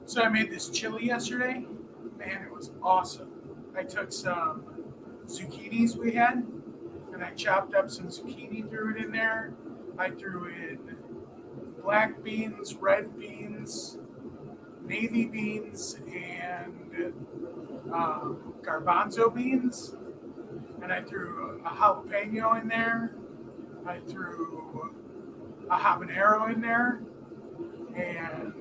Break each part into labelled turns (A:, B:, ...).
A: So I made this chili yesterday. Man, it was awesome. I took some zucchinis we had, and I chopped up some zucchini, threw it in there. I threw in black beans, red beans, navy beans, and garbanzo beans. And I threw a jalapeno in there. I threw a habanero in there, and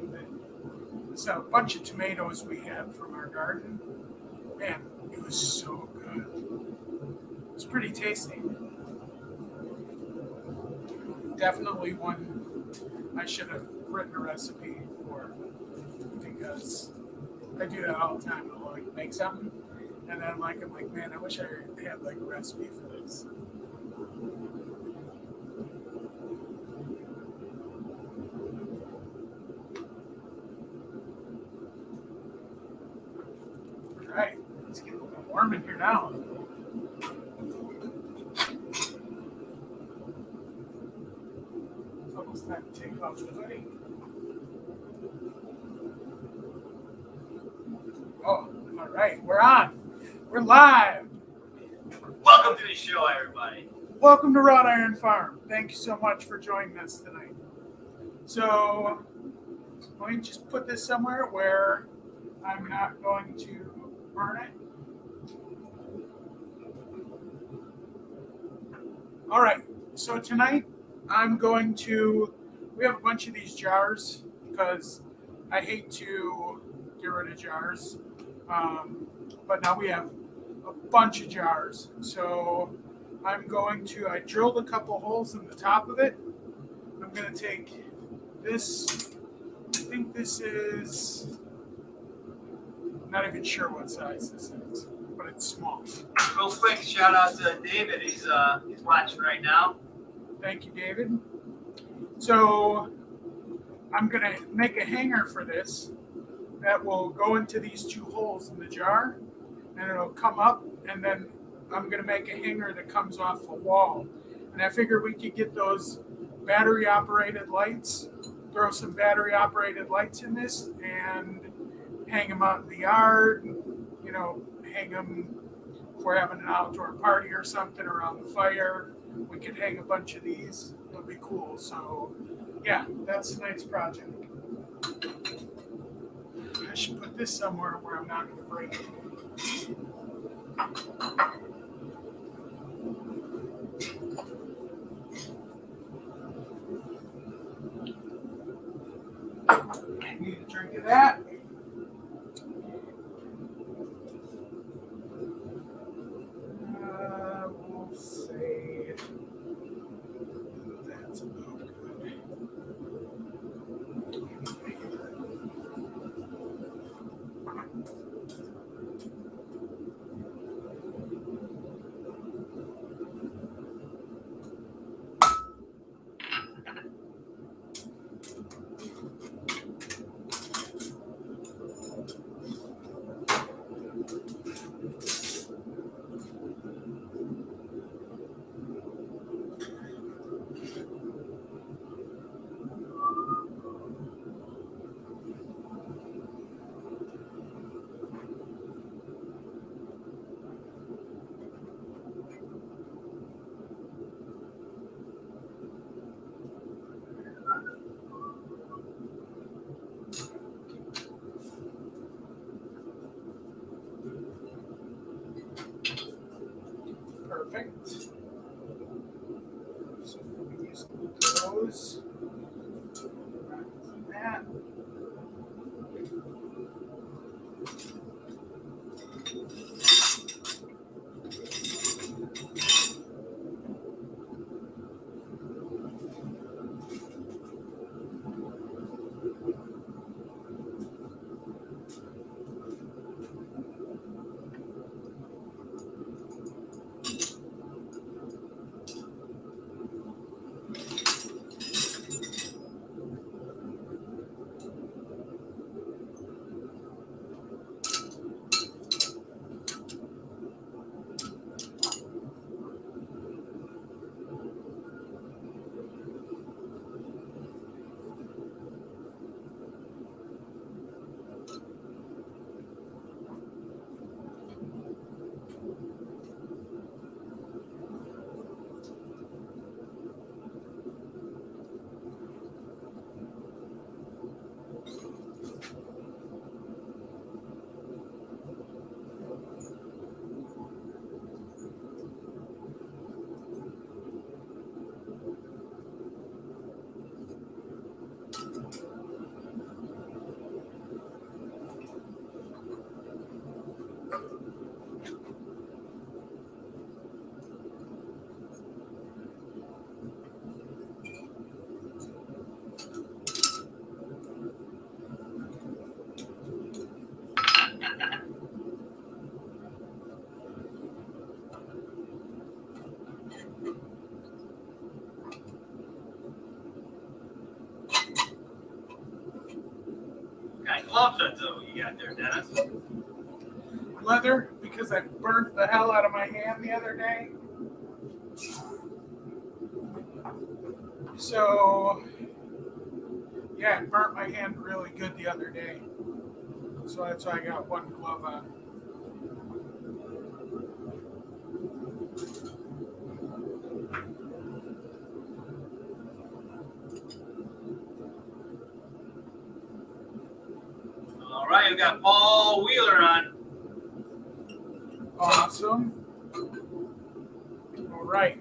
A: so a bunch of tomatoes we had from our garden. Man, it was so good. It's pretty tasty. Definitely one I should have written a recipe for because I do that all the time. I'll like make something and then I'm like, man, I wish I had like a recipe for this. All right, let's get a little warm in here now. It's almost time to take off the hoodie. Oh, all right, we're on. We're live.
B: Welcome to the show, everybody.
A: Welcome to Wrought Iron Farm. Thank you so much for joining us tonight. So, let me just put this somewhere where I'm not going to burn it. All right, so tonight we have a bunch of these jars because I hate to get rid of jars. But now we have a bunch of jars. So I drilled a couple holes in the top of it. I'm going to take this, I think this is, I'm not even sure what size this is, but it's small.
B: Real quick, shout out to David. He's watching right now.
A: Thank you, David. So I'm going to make a hanger for this that will go into these two holes in the jar, and it'll come up, and then I'm going to make a hanger that comes off the wall. And I figured we could get those battery-operated lights, throw some battery-operated lights in this, and hang them out in the yard, hang them if we're having an outdoor party or something around the fire. We could hang a bunch of these. It'll be cool. So, yeah, that's tonight's project. I should put this somewhere where I'm not going to break it. I need a drink of that. We'll say that's about good. Perfect. So we use those. That.
B: What kind of gloves are those you got there, Dennis?
A: Leather, because I burnt the hell out of my hand the other day. So, yeah, it burnt my hand really good the other day. So that's why I got one glove on.
B: All right, we got Paul Wheeler on.
A: Awesome. All right.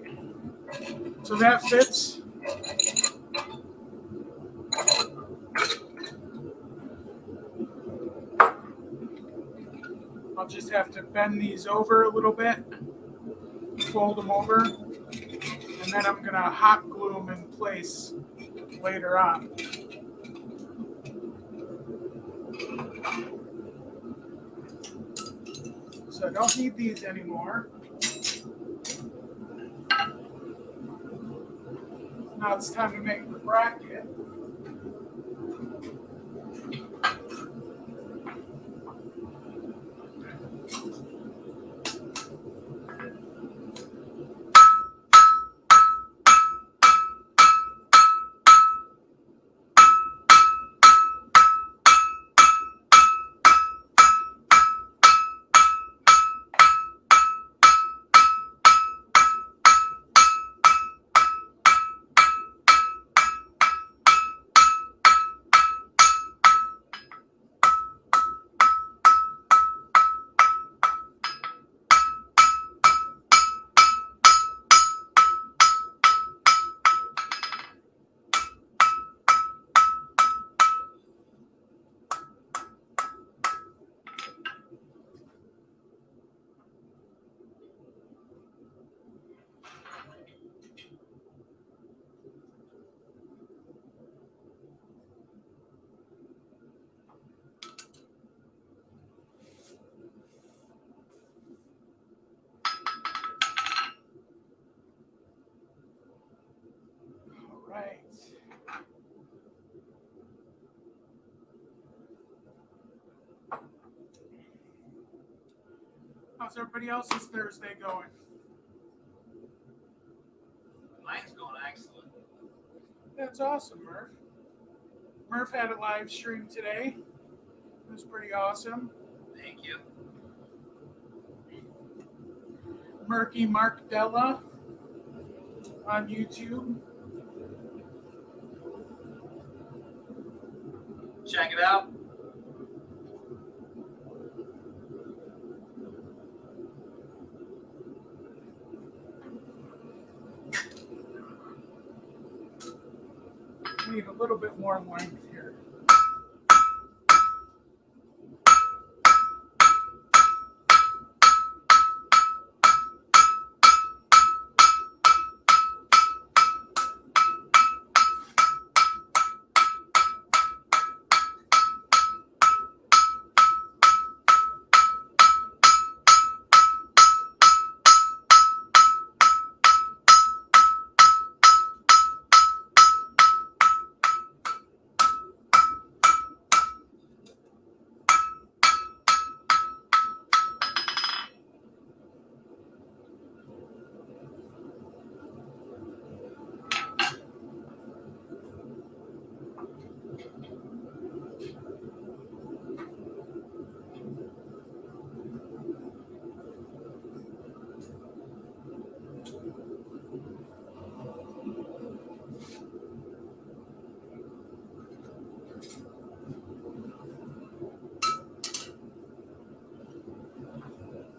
A: So that fits. I'll just have to bend these over a little bit, fold them over, and then I'm going to hot glue them in place later on. So I don't need these anymore. Now it's time to make the bracket. All right. How's everybody else's Thursday going?
B: Mine's going excellent.
A: That's awesome, Murph. Murph had a live stream today. It was pretty awesome.
B: Thank you.
A: Murky Mark Della on YouTube.
B: Check it out.
A: We need a little bit more length here.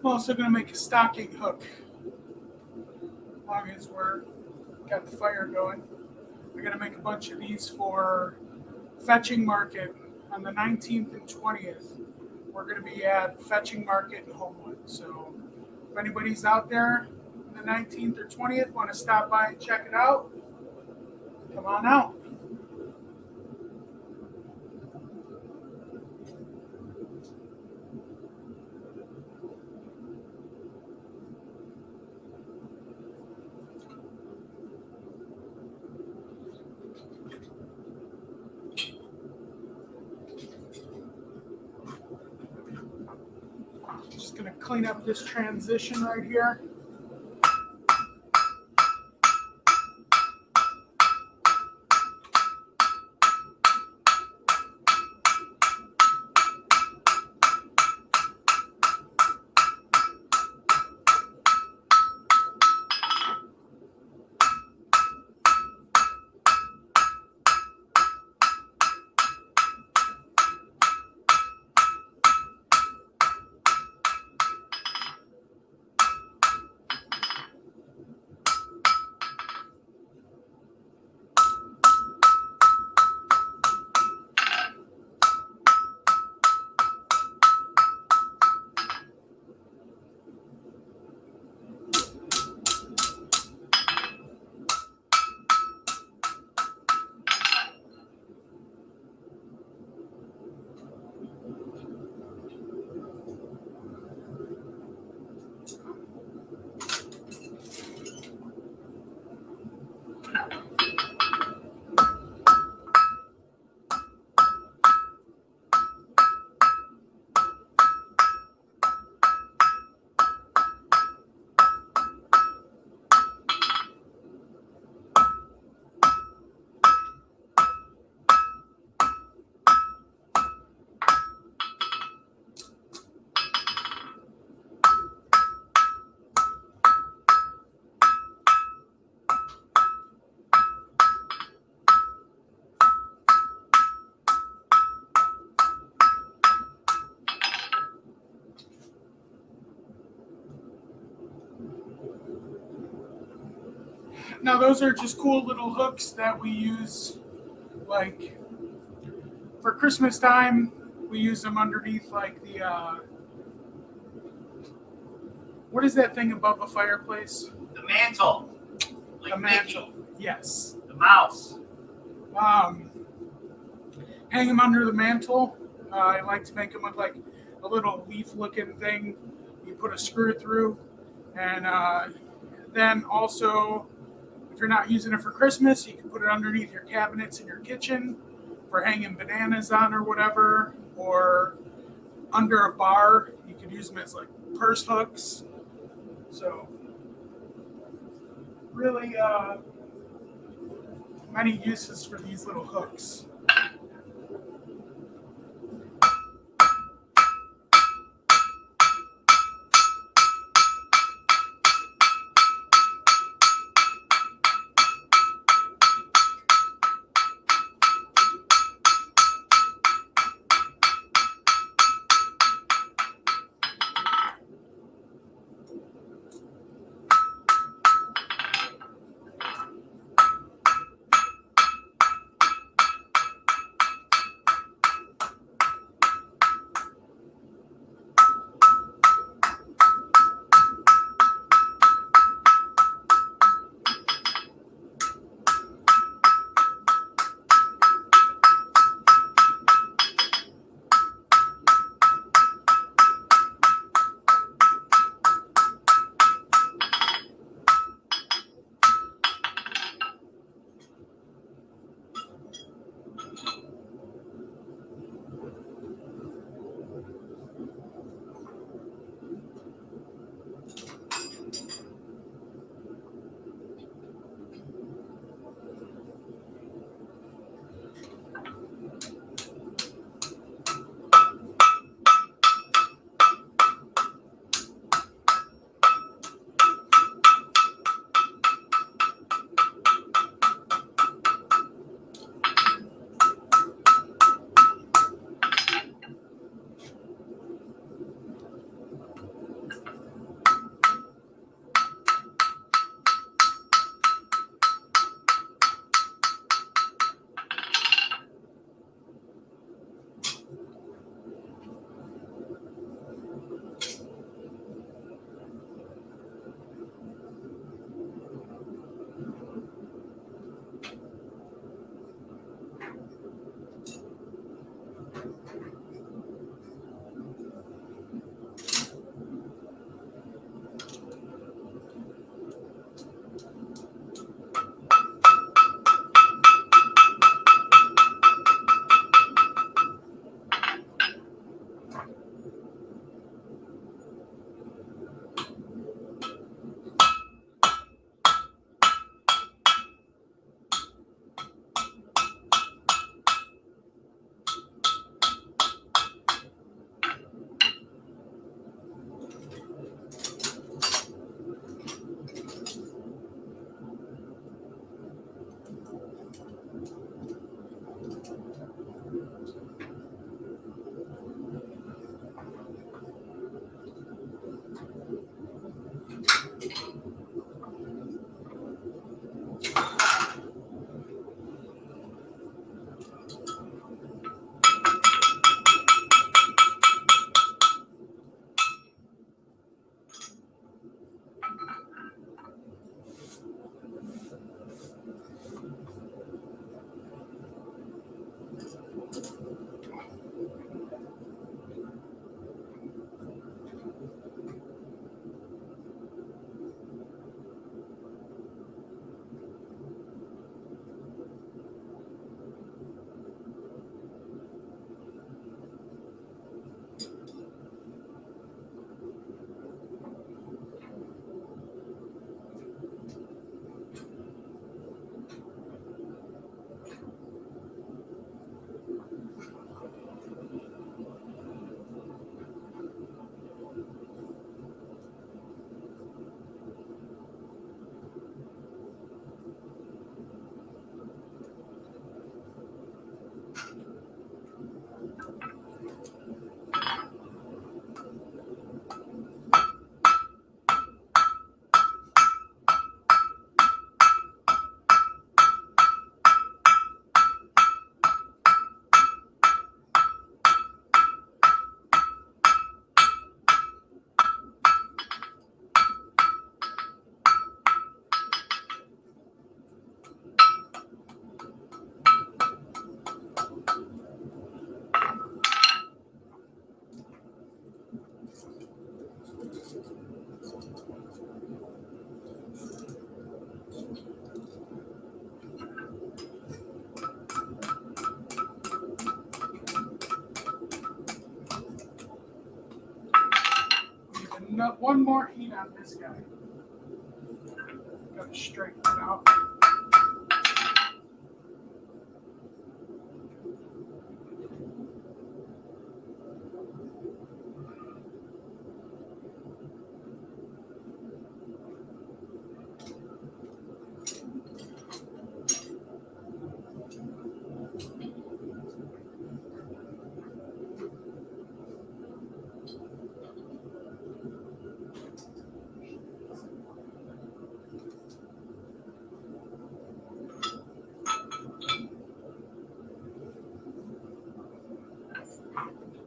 A: I'm also going to make a stocking hook. As long as we're got the fire going. We're going to make a bunch of these for Fetching Market on the 19th and 20th. We're going to be at Fetching Market in Homewood. So if anybody's out there on the 19th or 20th, want to stop by and check it out, come on out. clean up this transition right here. Now those are just cool little hooks that we use, like for Christmas time. We use them underneath like the what is that thing above the fireplace?
B: The mantle. Like
A: The mantle.
B: Mickey,
A: Yes.
B: the mouse.
A: Hang them under the mantle. I like to make them with like a little leaf-looking thing. You put a screw through, and then also, if you're not using it for Christmas, you can put it underneath your cabinets in your kitchen for hanging bananas on or whatever, or under a bar. You could use them as like purse hooks. So, really, many uses for these little hooks. one more heat on this guy. Gotta straighten it out.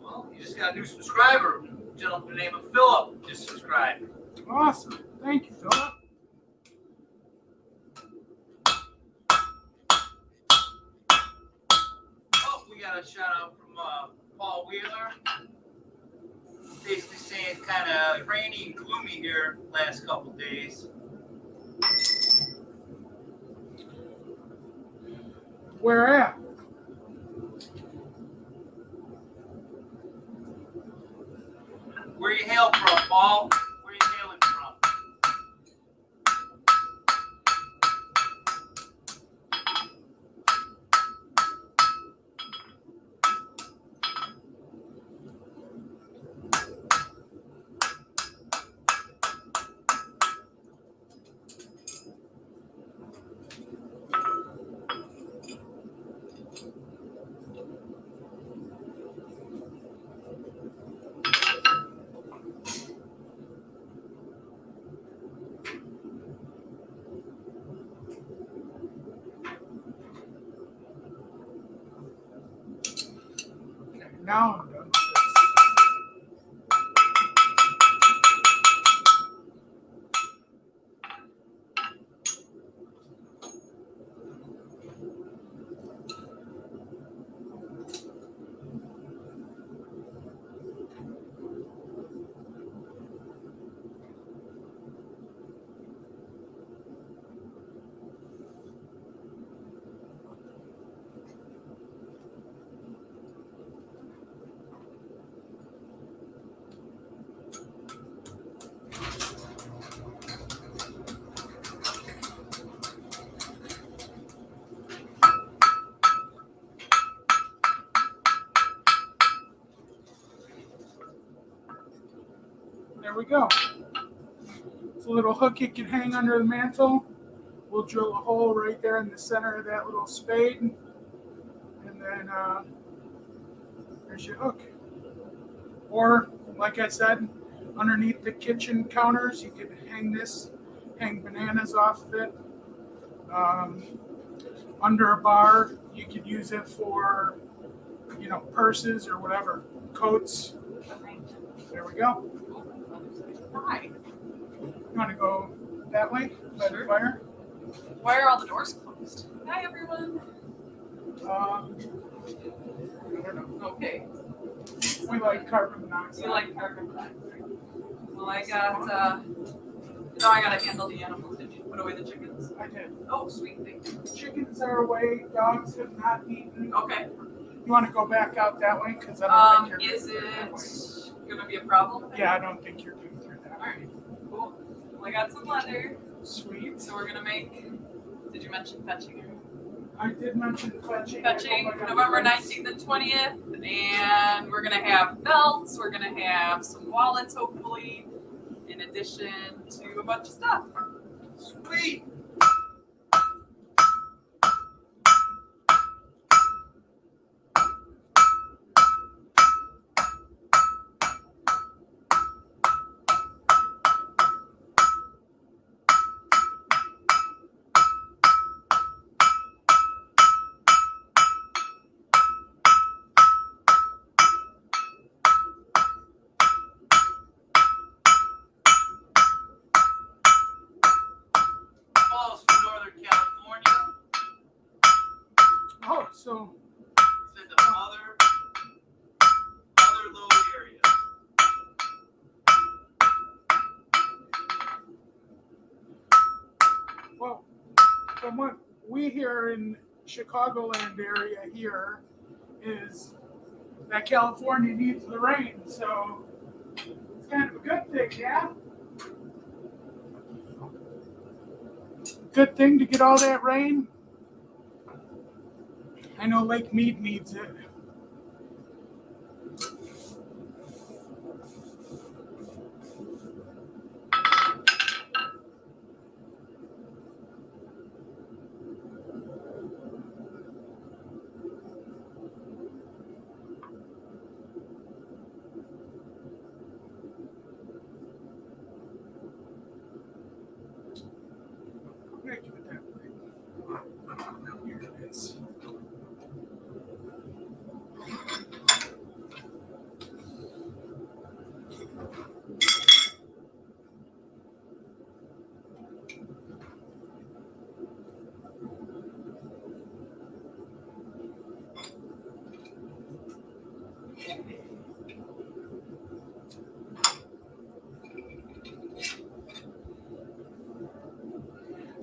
B: Well, you just got a new subscriber. A gentleman by the name of Philip just subscribed.
A: Awesome. Thank you, Philip.
B: Oh, we got a shout out from Paul Wheeler. Basically saying it's kind of rainy and gloomy here last couple days.
A: Where at?
B: Where you hail from, Paul? Where you hailing from?
A: Okay, now I'm done with this. There we go. It's a little hook you can hang under the mantle. We'll drill a hole right there in the center of that little spade. And then there's your hook. Or, like I said, underneath the kitchen counters, you could hang bananas off of it. Under a bar, you could use it for, purses or whatever, coats. There we go.
C: Hi.
A: You want to go that way by the
C: Sure.
A: fire?
C: Why are all the doors closed? Hi, everyone.
A: I don't know.
C: Okay.
A: We like carbon monoxide.
C: You like carbon dioxide. Well, I got, I gotta handle the animals. Did you put away the chickens?
A: I did.
C: Oh, sweet thing.
A: Chickens are away. Dogs have not eaten.
C: Okay.
A: You want to go back out that way? Because I don't think you're
C: Is
A: good that way.
C: it gonna be a problem?
A: Yeah, I don't think you're good through that.
C: Alright, cool. Well, I got some leather,
A: Sweet.
C: so we're gonna make, did you mention fetching?
A: I did mention fetching.
C: Fetching,
A: I hope I got
C: November
A: the rights.
C: 19th and 20th, and we're gonna have belts, we're gonna have some wallets, hopefully, in addition to a bunch of stuff.
B: Sweet. Falls from Northern California.
A: Oh, so
B: It's in the other little area.
A: well, from what we hear in Chicagoland area here is that California needs the rain, so it's kind of a good thing, yeah. good thing to get all that rain. I know Lake Mead needs it. I'm gonna give it that way. Here it is.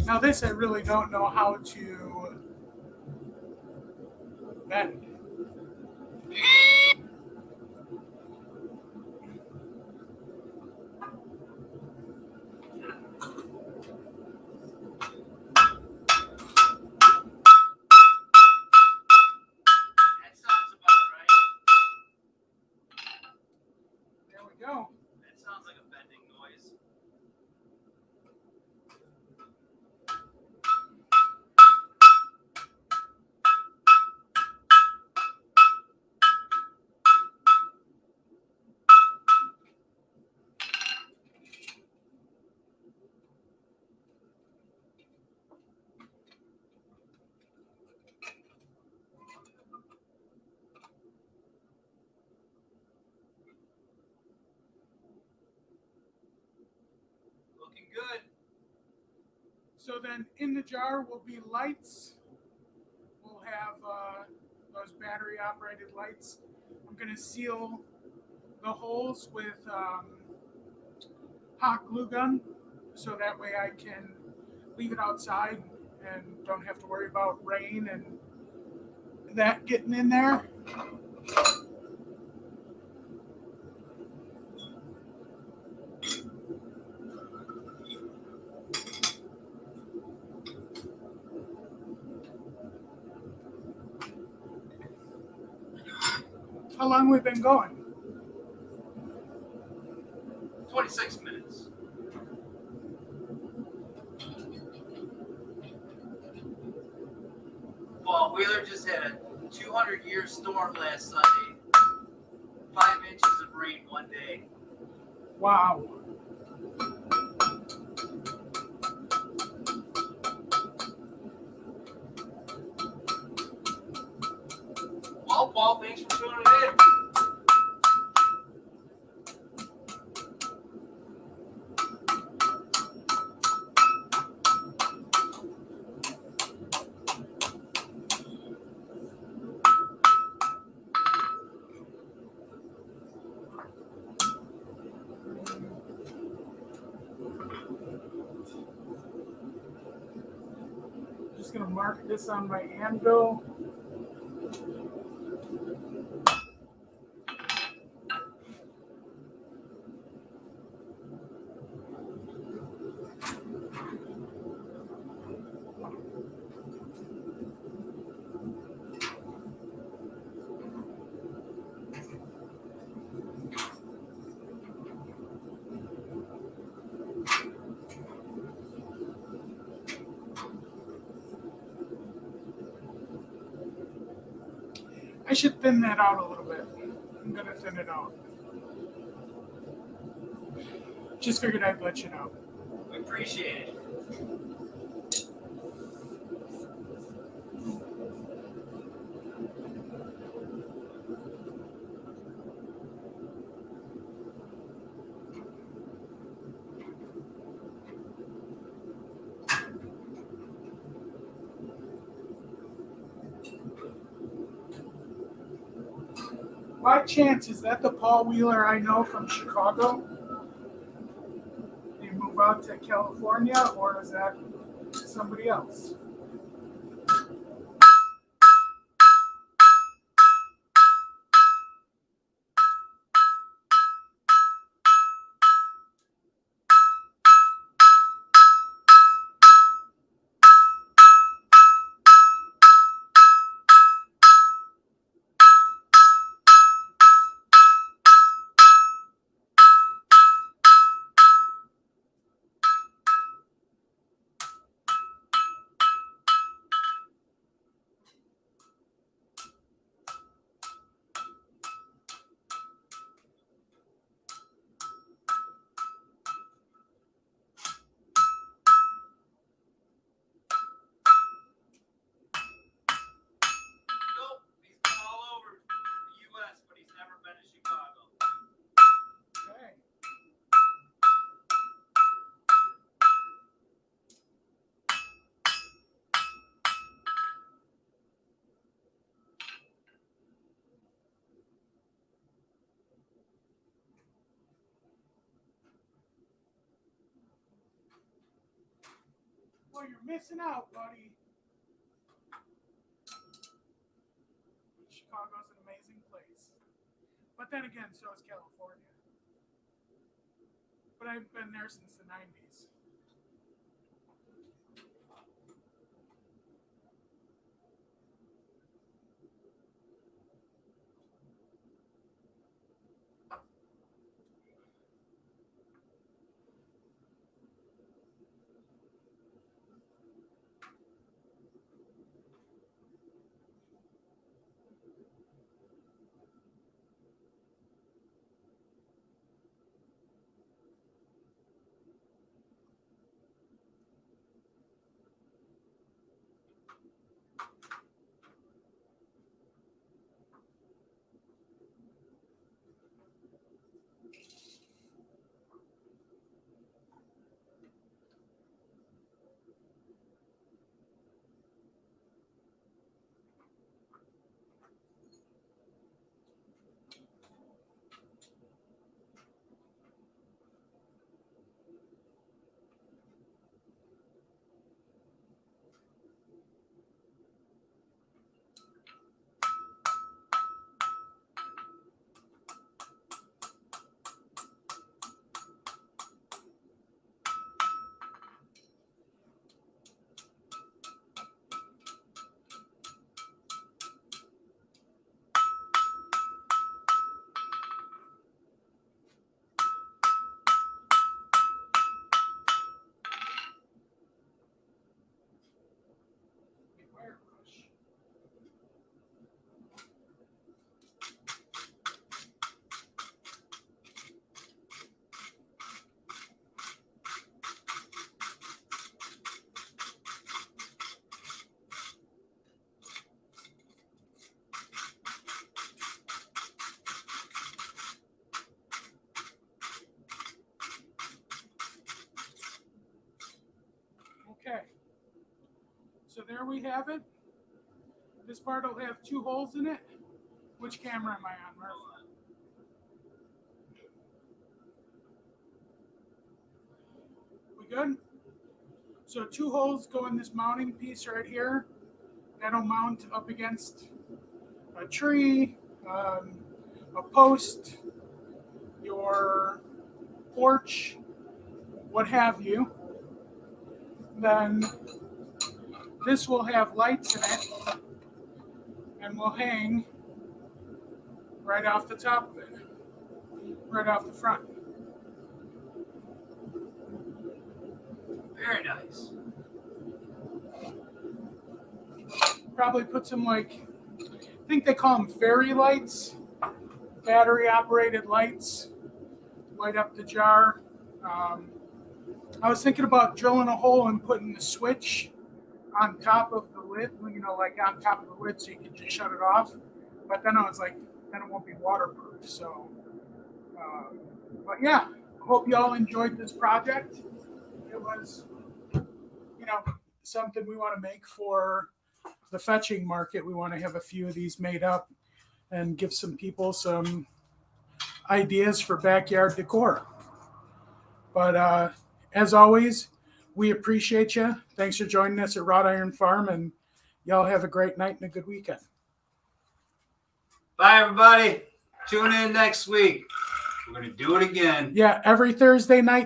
A: Now this I really don't know how to bend.
B: That sounds about right.
A: There we go.
B: That sounds like a bending noise. Looking good.
A: So then in the jar will be lights. We'll have those battery operated lights. I'm going to seal the holes with hot glue gun so that way I can leave it outside and don't have to worry about rain and that getting in there. How long we've been going?
B: 26 minutes. Paul Wheeler just had a 200-year storm last Sunday. 5 inches of rain one day.
A: Wow.
B: Well, Paul, thanks for tuning in.
A: Just gonna mark this on my anvil. I should thin that out a little bit. I'm gonna thin it out. Just figured I'd let you know.
B: We appreciate it.
A: By chance, is that the Paul Wheeler I know from Chicago? Did he move out to California, or is that somebody else? Well, you're missing out, buddy. Chicago's an amazing place. But then again, so is California. But I've been there since the 90s. Beware, Rush. Okay. So there we have it. This part will have 2 holes in it. Which camera am I on, Murph? We good? So 2 holes go in this mounting piece right here. That'll mount up against a tree, a post, your porch, what have you. Then this will have lights in it and will hang right off the top of it, right off the front.
B: Very nice.
A: Probably put some, like, I think they call them fairy lights, battery operated lights, light up the jar. I was thinking about drilling a hole and putting the switch on top of the lid, like on top of the lid so you can just shut it off. But then I was like, then it won't be waterproof. So, but yeah, hope you all enjoyed this project. It was, something we want to make for the fetching market. We want to have a few of these made up and give some people some ideas for backyard decor. But as always, we appreciate you. Thanks for joining us at Wrought Iron Farm, and y'all have a great night and a good weekend.
B: Bye, everybody. Tune in next week. We're going to do it again.
A: Yeah, every Thursday night.